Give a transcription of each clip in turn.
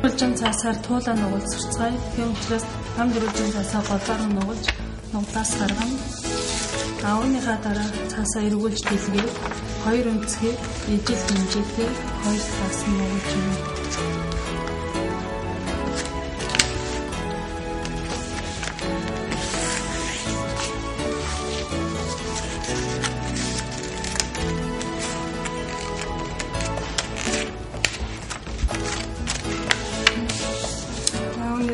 Дөрвөлжин цаасаар туулаа нугалж сурцгаая. Тийм учраас ам дөрвөлжин цаасаа голоор нугалж нугдаас гаргана. Аавныхаа дараа цаасаа эргүүлж дэлгээ. Хоёр өнцгийг ижил хэмжээтэй хоёр талаас нь нугалж өгнө.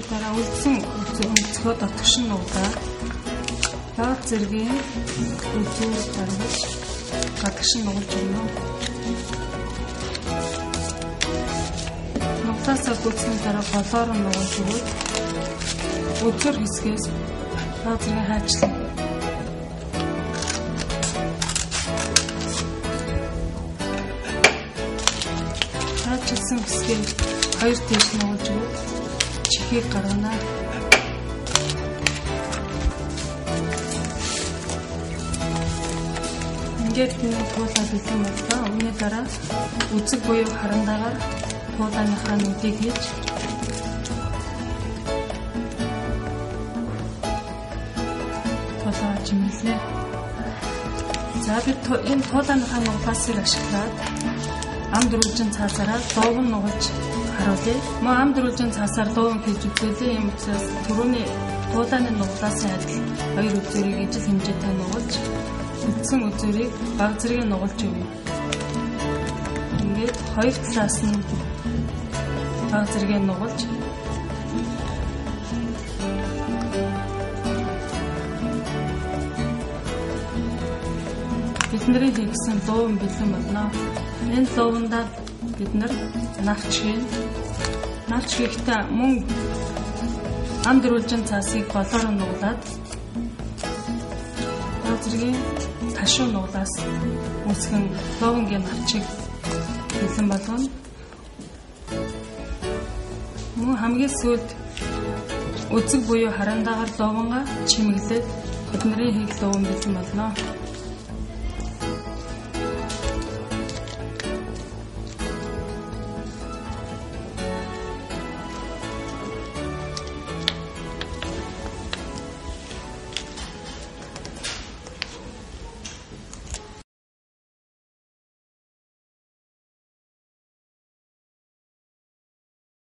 Дараа үлдсэн өнцгөө дотгош нь нугдаа. Доод зэргийн үлдээ даргаж гадагш нь нугалж өгнө. Нугдаасаа гүйцэний дараа голоор нь нугалж өгөөд өдөр хэсгээс доод зэргийн хайчлаа. Хайчилсан хэсгийг хоёр тийш нугалж өгөөд чихийг гаргана. Ингээд туулаа бэлэн боллоо. Үүний дараа үзэг буюу харандаагаар туулааныхаа нүдийг хийж туулаа чимэглээ. За бид энэ туулааныхаа нуглаасыг ашиглаад ам дөрвөлжин цаасаараа доогн нугалж харуулъя. Мөн ам дөрвөлжин цаасаар доогн хийж үзүүлээ. Ийм учраас түрүүний туулааны нуглаасын адил хоёр үзүүрийг ижил хэмжээтэй нугалж үлдсэн үзүүрийг баг зэрэг нугалж өгнө. Ингээд хоёр талаас нь баг зэрэг нугалж бидний хийсэн дууган бэлэн болно. Энэ дуугандаа бид навч хийхдээ мөн ам дөрвөлжин цаасыг голоор нуглаад баг зэрэг ташуу нуглаас үүсгэн дуугангийн навчийг бэлэн болгоно. Мөн хамгийн сүүлд үзэг буюу харандаагаар дуугангаа чимэглээд бидний хийх дууган бэлэн болно.